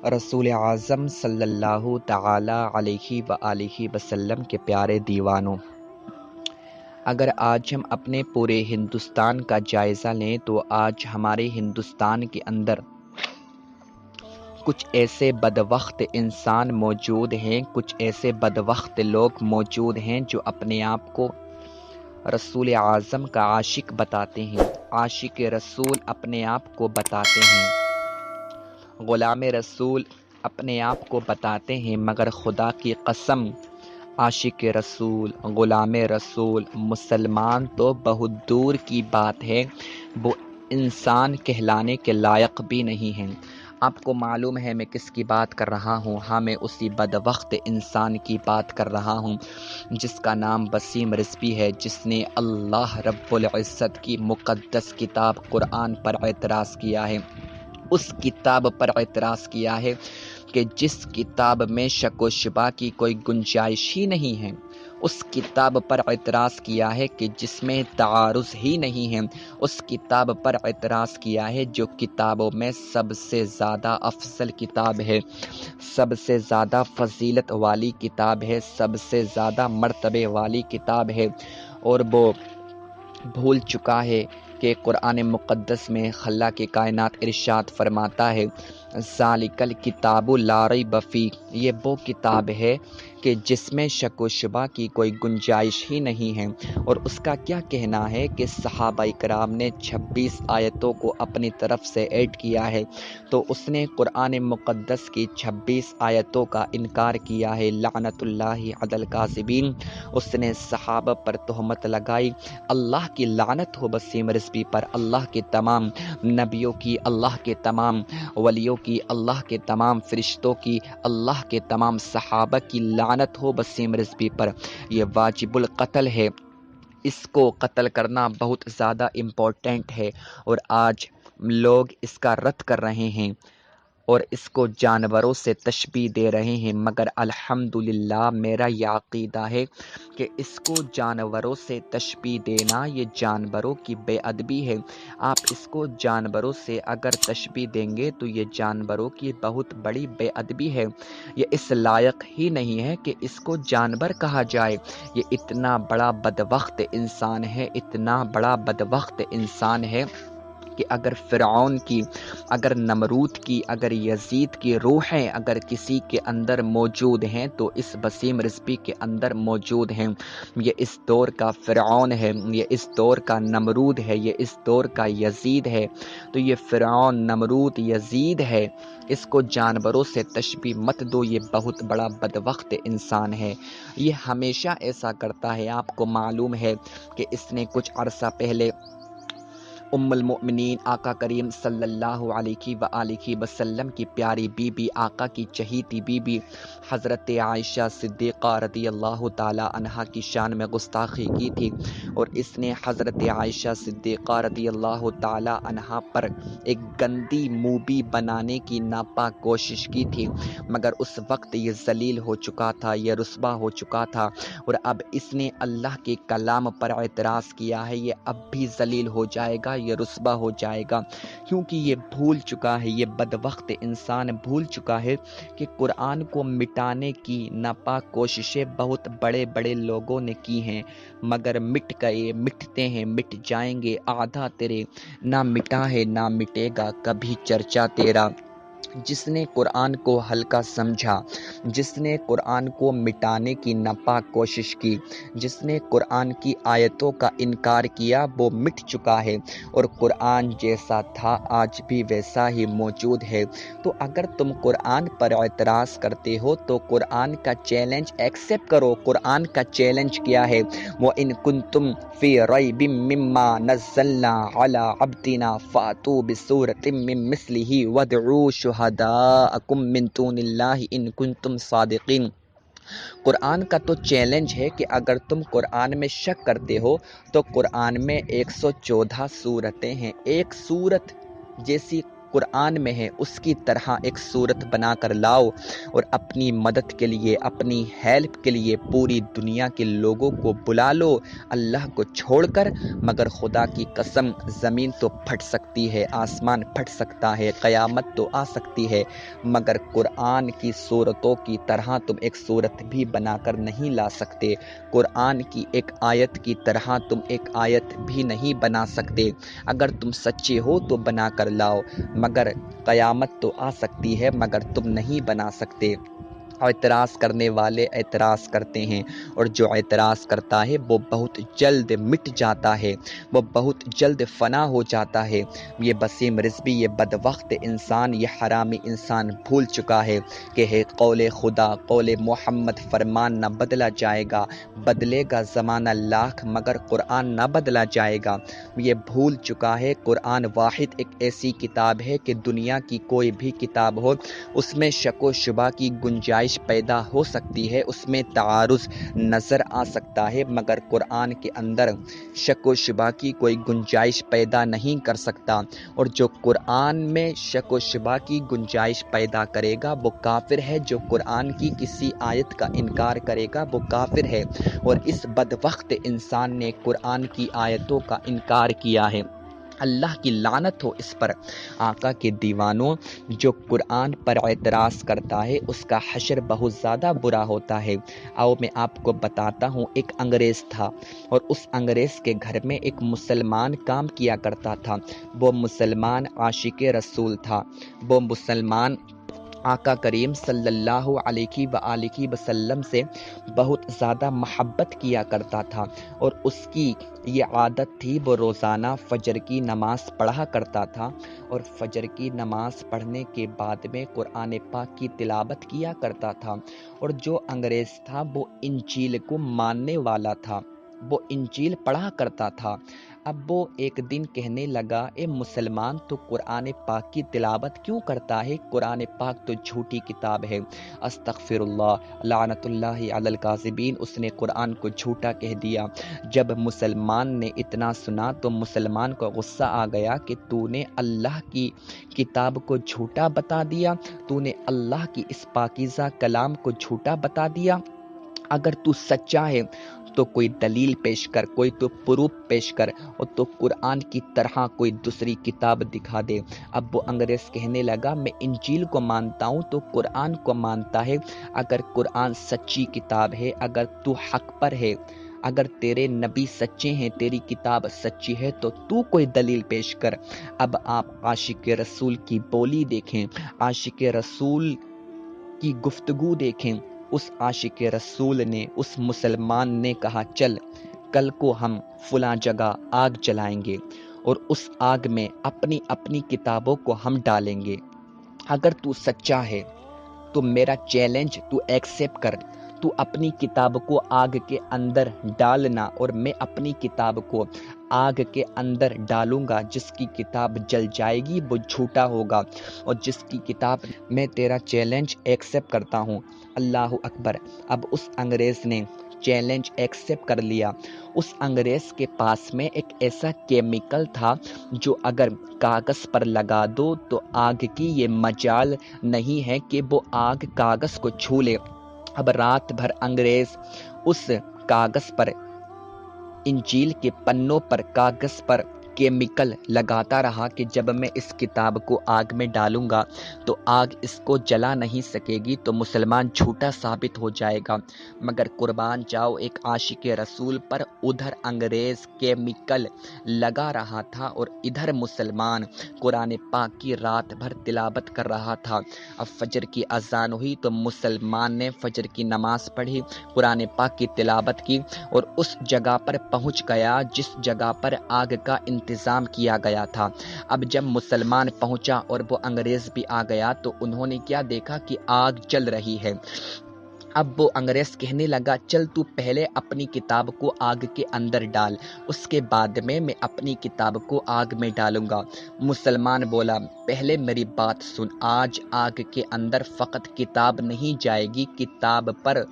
رسول اعظم صلی اللہ تعالی علیہ وآلہ وسلم کے پیارے دیوانوں، اگر آج ہم اپنے پورے ہندوستان کا جائزہ لیں تو آج ہمارے ہندوستان کے اندر کچھ ایسے بدبخت انسان موجود ہیں، کچھ ایسے بدبخت لوگ موجود ہیں جو اپنے آپ کو رسول اعظم کا عاشق بتاتے ہیں، عاشق رسول اپنے آپ کو بتاتے ہیں، غلام رسول اپنے آپ کو بتاتے ہیں، مگر خدا کی قسم عاشق رسول، غلام رسول، مسلمان تو بہت دور کی بات ہے، وہ انسان کہلانے کے لائق بھی نہیں ہیں۔ آپ کو معلوم ہے میں کس کی بات کر رہا ہوں؟ ہاں، میں اسی بدبخت انسان کی بات کر رہا ہوں جس کا نام وسیم رضوی ہے، جس نے اللہ رب العزت کی مقدس کتاب قرآن پر اعتراض کیا ہے، اس کتاب پر اعتراض کیا ہے کہ جس کتاب میں شک و شبہ کی کوئی گنجائش ہی نہیں ہے، اس کتاب پر اعتراض کیا ہے کہ جس میں تعارض ہی نہیں ہے، اس کتاب پر اعتراض کیا ہے جو کتابوں میں سب سے زیادہ افضل کتاب ہے، سب سے زیادہ فضیلت والی کتاب ہے، سب سے زیادہ مرتبے والی کتاب ہے، اور وہ بھول چکا ہے کہ قرآن مقدس میں خالق کائنات ارشاد فرماتا ہے ذالک الکتاب لا ریب فیہ، یہ وہ کتاب ہے کہ جس میں شک و شبہ کی کوئی گنجائش ہی نہیں ہے، اور اس کا کیا کہنا ہے کہ صحابہ کرام نے 26 آیتوں کو اپنی طرف سے ایڈ کیا ہے، تو اس نے قرآن مقدس کی 26 آیتوں کا انکار کیا ہے، لعنت اللہ علی الکاذبین، اس نے صحابہ پر تہمت لگائی، اللہ کی لعنت ہو وسیم رضوی پر، اللہ کے تمام نبیوں کی، اللہ کے تمام ولیوں کی، اللہ کے تمام فرشتوں کی، اللہ کے تمام صحابہ کی لعنت ہو وسیم رضوی پر، یہ واجب القتل ہے، اس کو قتل کرنا بہت زیادہ امپورٹنٹ ہے، اور آج لوگ اس کا رد کر رہے ہیں اور اس کو جانوروں سے تشبیہ دے رہے ہیں، مگر الحمدللہ میرا یہ عقیدہ ہے کہ اس کو جانوروں سے تشبیہ دینا یہ جانوروں کی بے ادبی ہے۔ آپ اس کو جانوروں سے اگر تشبیہ دیں گے تو یہ جانوروں کی بہت بڑی بے ادبی ہے، یہ اس لائق ہی نہیں ہے کہ اس کو جانور کہا جائے، یہ اتنا بڑا بدبخت انسان ہے، اتنا بڑا بدبخت انسان ہے کہ اگر فرعون کی، اگر نمرود کی، اگر یزید کی روحیں اگر کسی کے اندر موجود ہیں تو اس وسیم رضوی کے اندر موجود ہیں، یہ اس دور کا فرعون ہے، یہ اس دور کا نمرود ہے، یہ اس دور کا یزید ہے، تو یہ فرعون، نمرود، یزید ہے، اس کو جانوروں سے تشبیہ مت دو، یہ بہت بڑا بدبخت انسان ہے، یہ ہمیشہ ایسا کرتا ہے۔ آپ کو معلوم ہے کہ اس نے کچھ عرصہ پہلے ام المؤمنین آقا کریم صلی اللہ علیہ وآلہ وسلم کی پیاری بی بی، آقا کی چہیتی بی بی حضرت عائشہ صدیقہ رضی اللہ تعالی عنہا کی شان میں گستاخی کی تھی، اور اس نے حضرت عائشہ صدیقہ رضی اللہ تعالی عنہا پر ایک گندی مووی بنانے کی ناپاک کوشش کی تھی، مگر اس وقت یہ ذلیل ہو چکا تھا، یہ رسوا ہو چکا تھا، اور اب اس نے اللہ کے کلام پر اعتراض کیا ہے، یہ اب بھی ذلیل ہو جائے گا، یہ رسوا ہو جائے گا، کیونکہ یہ بھول چکا ہے، یہ بدبخت انسان بھول چکا ہے کہ قرآن کو مٹانے کی ناپاک کوششیں بہت بڑے بڑے لوگوں نے کی ہیں، مگر مٹ گئے، مٹتے ہیں، مٹ جائیں گے، آدھا تیرے، نہ مٹا ہے نہ مٹے گا کبھی چرچا تیرا۔ جس نے قرآن کو ہلکا سمجھا، جس نے قرآن کو مٹانے کی ناپاک کوشش کی، جس نے قرآن کی آیتوں کا انکار کیا، وہ مٹ چکا ہے، اور قرآن جیسا تھا آج بھی ویسا ہی موجود ہے۔ تو اگر تم قرآن پر اعتراض کرتے ہو تو قرآن کا چیلنج ایکسیپٹ کرو۔ قرآن کا چیلنج کیا ہے؟ وَإِن كُنتُمْ فِي رَيْبٍ مِّمَّا نَزَّلْنَا عَلَىٰ عَبْدِنَا فَأْتُوا بِسُورَةٍ مِّن مِّثْلِهِ وَادْعُوا شُهَدَاءَكُم مِّن دُونِ اللَّهِ إِن كُنتُمْ صَادِقِينَ۔ قرآن کا تو چیلنج ہے کہ اگر تم قرآن میں شک کرتے ہو تو قرآن میں 114 سورتیں ہیں، ایک سورت جیسی قرآن میں ہے اس کی طرح ایک صورت بنا کر لاؤ اور اپنی مدد کے لیے، اپنی ہیلپ کے لیے پوری دنیا کے لوگوں کو بلا لو اللہ کو چھوڑ کر۔ مگر خدا کی قسم زمین تو پھٹ سکتی ہے، آسمان پھٹ سکتا ہے، قیامت تو آ سکتی ہے، مگر قرآن کی صورتوں کی طرح تم ایک صورت بھی بنا کر نہیں لا سکتے۔ قرآن کی ایک آیت کی طرح تم ایک آیت بھی نہیں بنا سکتے۔ اگر تم سچے ہو تو بنا کر لاؤ، مگر قیامت تو آ سکتی ہے مگر تم نہیں بنا سکتے۔ اعتراض کرنے والے اعتراض کرتے ہیں، اور جو اعتراض کرتا ہے وہ بہت جلد مٹ جاتا ہے، وہ بہت جلد فنا ہو جاتا ہے۔ یہ وسیم رضوی، یہ بدبخت انسان، یہ حرامی انسان بھول چکا ہے کہ ہے قول خدا، قول محمد فرمان نہ بدلا جائے گا، بدلے گا زمانہ لاکھ مگر قرآن نہ بدلا جائے گا۔ یہ بھول چکا ہے قرآن واحد ایک ایسی کتاب ہے کہ دنیا کی کوئی بھی کتاب ہو اس میں شک و شبہ کی گنجائش پیدا ہو سکتی ہے، اس میں تعارض نظر آ سکتا ہے، مگر قرآن کے اندر شک و شبہ کی کوئی گنجائش پیدا نہیں کر سکتا۔ اور جو قرآن میں شک و شبہ کی گنجائش پیدا کرے گا وہ کافر ہے، جو قرآن کی کسی آیت کا انکار کرے گا وہ کافر ہے۔ اور اس بدبخت انسان نے قرآن کی آیتوں کا انکار کیا ہے، اللہ کی لعنت ہو اس پر۔ آقا کے دیوانوں، جو قرآن پر اعتراض کرتا ہے اس کا حشر بہت زیادہ برا ہوتا ہے۔ آؤ میں آپ کو بتاتا ہوں، ایک انگریز تھا اور اس انگریز کے گھر میں ایک مسلمان کام کیا کرتا تھا۔ وہ مسلمان عاشق رسول تھا، وہ مسلمان آقا کریم صلی اللہ علیہ وآلہ وسلم سے بہت زیادہ محبت کیا کرتا تھا، اور اس کی یہ عادت تھی وہ روزانہ فجر کی نماز پڑھا کرتا تھا، اور فجر کی نماز پڑھنے کے بعد میں قرآن پاک کی تلاوت کیا کرتا تھا۔ اور جو انگریز تھا وہ انجیل کو ماننے والا تھا، وہ انجیل پڑھا کرتا تھا۔ اب وہ ایک دن کہنے لگا، اے مسلمان تو قرآن پاک کی تلاوت کیوں کرتا ہے؟ قرآن پاک تو جھوٹی کتاب ہے، استغفر اللہ، لعنت اللہ علی الکاذبین۔ اس نے قرآن کو جھوٹا کہہ دیا۔ جب مسلمان نے اتنا سنا تو مسلمان کو غصہ آ گیا کہ تو نے اللہ کی کتاب کو جھوٹا بتا دیا، تو نے اللہ کی اس پاکیزہ کلام کو جھوٹا بتا دیا۔ اگر تو سچا ہے تو کوئی دلیل پیش کر، کوئی تو پروف پیش کر، اور تو قرآن کی طرح کوئی دوسری کتاب دکھا دے۔ اب وہ انگریز کہنے لگا، میں انجیل کو مانتا ہوں تو قرآن کو مانتا ہے، اگر قرآن سچی کتاب ہے، اگر تو حق پر ہے، اگر تیرے نبی سچے ہیں، تیری کتاب سچی ہے تو تو کوئی دلیل پیش کر۔ اب آپ عاشق رسول کی بولی دیکھیں، عاشق رسول کی گفتگو دیکھیں۔ اس عاشق رسول نے، اس مسلمان نے کہا، چل کل کو ہم فلاں جگہ آگ جلائیں گے اور اس آگ میں اپنی اپنی کتابوں کو ہم ڈالیں گے۔ اگر تو سچا ہے تو میرا چیلنج تو ایکسیپٹ کر، تو اپنی کتاب کو آگ کے اندر ڈالنا اور میں اپنی کتاب کو آگ کے اندر ڈالوں گا۔ جس کی کتاب جل جائے گی وہ جھوٹا ہوگا، اور جس کی کتاب میں تیرا چیلنج ایکسیپٹ کرتا ہوں۔ اللہ اکبر۔ اب اس انگریز نے چیلنج ایکسیپٹ کر لیا۔ اس انگریز کے پاس میں ایک ایسا کیمیکل تھا جو اگر کاغذ پر لگا دو تو آگ کی یہ مجال نہیں ہے کہ وہ آگ کاغذ کو چھو لے۔ اب رات بھر انگریز اس کاغذ پر، انجیل کے پنوں پر، کاغذ پر کیمیکل لگاتا رہا کہ جب میں اس کتاب کو آگ میں ڈالوں گا تو آگ اس کو جلا نہیں سکے گی، تو مسلمان جھوٹا ثابت ہو جائے گا۔ مگر قربان جاؤ، ایک عاشق رسول پر ادھر انگریز کیمیکل لگا رہا تھا اور ادھر مسلمان قرآن پاک کی رات بھر تلاوت کر رہا تھا۔ اب فجر کی اذان ہوئی تو مسلمان نے فجر کی نماز پڑھی، قرآن پاک کی تلاوت کی، اور اس جگہ پر پہنچ گیا جس جگہ پر آگ کا انتظام کیا گیا تھا۔ اب جب مسلمان پہنچا اور وہ انگریز بھی آ گیا تو انہوں نے کیا دیکھا کہ آگ جل رہی ہے۔ اب وہ انگریز کہنے لگا، چل تو پہلے اپنی کتاب کو آگ کے اندر ڈال، اس کے بعد میں اپنی کتاب کو آگ میں ڈالوں گا۔ مسلمان بولا، پہلے میری بات سن، آج آگ کے اندر فقط کتاب نہیں جائے گی، کتاب پر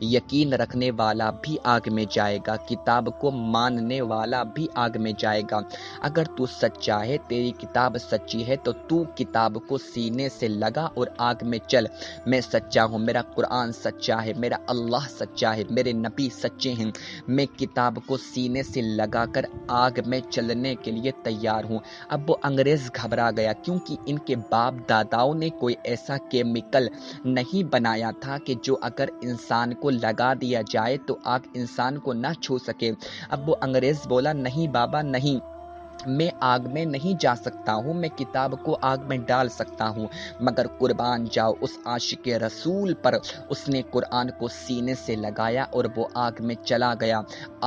یقین رکھنے والا بھی آگ میں جائے گا، کتاب کو ماننے والا بھی آگ میں جائے گا۔ اگر تو سچا ہے، تیری کتاب سچی ہے، تو تو کتاب کو سینے سے لگا اور آگ میں چل۔ میں سچا ہوں، میرا قرآن سچا ہے، میرا اللہ سچا ہے، میرے نبی سچے ہیں، میں کتاب کو سینے سے لگا کر آگ میں چلنے کے لیے تیار ہوں۔ اب وہ انگریز گھبرا گیا، کیونکہ ان کے باپ داداؤں نے کوئی ایسا کیمیکل نہیں بنایا تھا کہ جو اگر انسان کو لگا دیا جائے تو آگ انسان کو نہ چھو سکے۔ اب وہ انگریز بولا، نہیں بابا نہیں، میں آگ میں نہیں جا سکتا ہوں، میں کتاب کو آگ میں ڈال سکتا ہوں، مگر قربان جاؤ اس عاشق رسول پر۔ اس نے قرآن کو سینے سے لگایا اور وہ آگ میں چلا گیا۔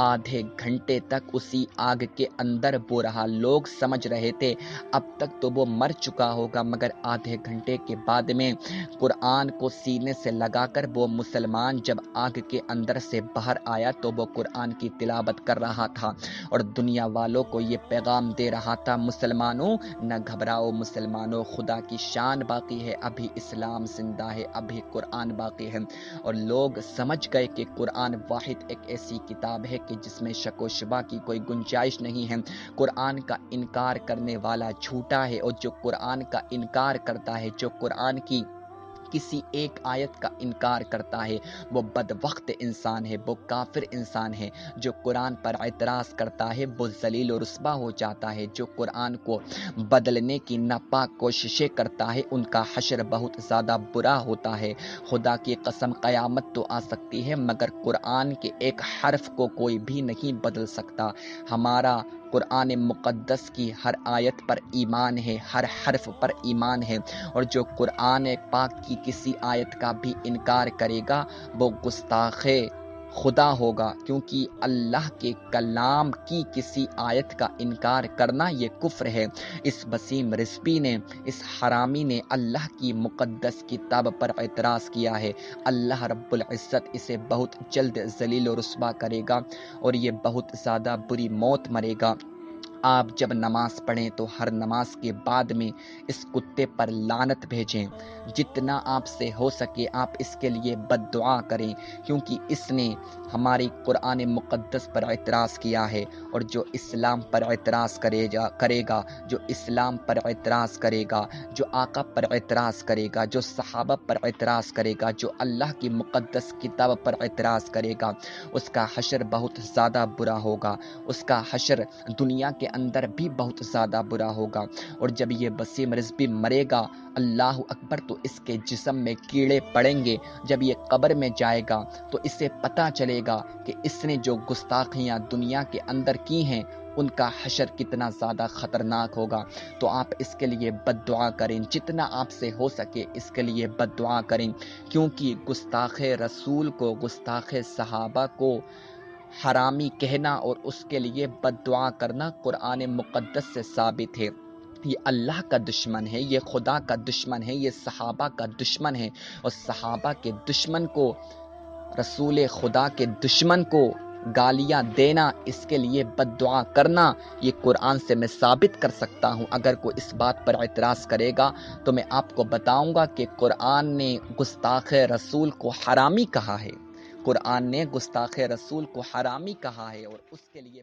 آدھے گھنٹے تک اسی آگ کے اندر وہ رہا۔ لوگ سمجھ رہے تھے اب تک تو وہ مر چکا ہوگا، مگر آدھے گھنٹے کے بعد میں قرآن کو سینے سے لگا کر وہ مسلمان جب آگ کے اندر سے باہر آیا تو وہ قرآن کی تلاوت کر رہا تھا اور دنیا والوں کو یہ پیغام دے رہا تھا، مسلمانوں نہ گھبراؤ، مسلمانوں خدا کی شان باقی ہے، ابھی اسلام زندہ ہے، ابھی قرآن باقی ہے۔ اور لوگ سمجھ گئے کہ قرآن واحد ایک ایسی کتاب ہے کہ جس میں شک و شبہ کی کوئی گنجائش نہیں ہے۔ قرآن کا انکار کرنے والا جھوٹا ہے، اور جو قرآن کا انکار کرتا ہے، جو قرآن کی کسی ایک آیت کا انکار کرتا ہے، وہ بدبخت انسان ہے، وہ کافر انسان ہے۔ جو قرآن پر اعتراض کرتا ہے وہ ذلیل و رسوا ہو جاتا ہے۔ جو قرآن کو بدلنے کی ناپاک کوششیں کرتا ہے ان کا حشر بہت زیادہ برا ہوتا ہے۔ خدا کی قسم قیامت تو آ سکتی ہے مگر قرآن کے ایک حرف کو کوئی بھی نہیں بدل سکتا۔ ہمارا قرآن مقدس کی ہر آیت پر ایمان ہے، ہر حرف پر ایمان ہے، اور جو قرآن پاک کی کسی آیت کا بھی انکار کرے گا وہ گستاخ خدا ہوگا، کیونکہ اللہ کے کلام کی کسی آیت کا انکار کرنا یہ کفر ہے۔ اس وسیم رضوی نے، اس حرامی نے اللہ کی مقدس کتاب پر اعتراض کیا ہے۔ اللہ رب العزت اسے بہت جلد ذلیل و رسوا کرے گا اور یہ بہت زیادہ بری موت مرے گا۔ آپ جب نماز پڑھیں تو ہر نماز کے بعد میں اس کتے پر لعنت بھیجیں، جتنا آپ سے ہو سکے آپ اس کے لیے بد دعا کریں، کیونکہ اس نے ہماری قرآن مقدس پر اعتراض کیا ہے۔ اور جو اسلام پر اعتراض کرے گا، جو اسلام پر اعتراض کرے گا، جو آقا پر اعتراض کرے گا، جو صحابہ پر اعتراض کرے گا، جو اللہ کی مقدس کتاب پر اعتراض کرے گا، اس کا حشر بہت زیادہ برا ہوگا، اس کا حشر دنیا کے اندر بھی بہت زیادہ برا ہوگا۔ اور جب یہ وسیم رضوی مرے گا، اللہ اکبر، تو اس کے جسم میں کیڑے پڑیں گے۔ جب یہ قبر میں جائے گا تو اسے پتہ چلے گا کہ اس نے جو گستاخیاں دنیا کے اندر کی ہیں ان کا حشر کتنا زیادہ خطرناک ہوگا۔ تو آپ اس کے لیے بد دعا کریں، جتنا آپ سے ہو سکے اس کے لیے بد دعا کریں، کیونکہ گستاخ رسول کو، گستاخ صحابہ کو حرامی کہنا اور اس کے لیے بد دعا کرنا قرآن مقدس سے ثابت ہے۔ یہ اللہ کا دشمن ہے، یہ خدا کا دشمن ہے، یہ صحابہ کا دشمن ہے، اور صحابہ کے دشمن کو، رسول خدا کے دشمن کو گالیاں دینا، اس کے لیے بد دعا کرنا، یہ قرآن سے میں ثابت کر سکتا ہوں۔ اگر کوئی اس بات پر اعتراض کرے گا تو میں آپ کو بتاؤں گا کہ قرآن نے گستاخ رسول کو حرامی کہا ہے، قرآن نے گستاخ رسول کو حرامی کہا ہے، اور اس کے لیے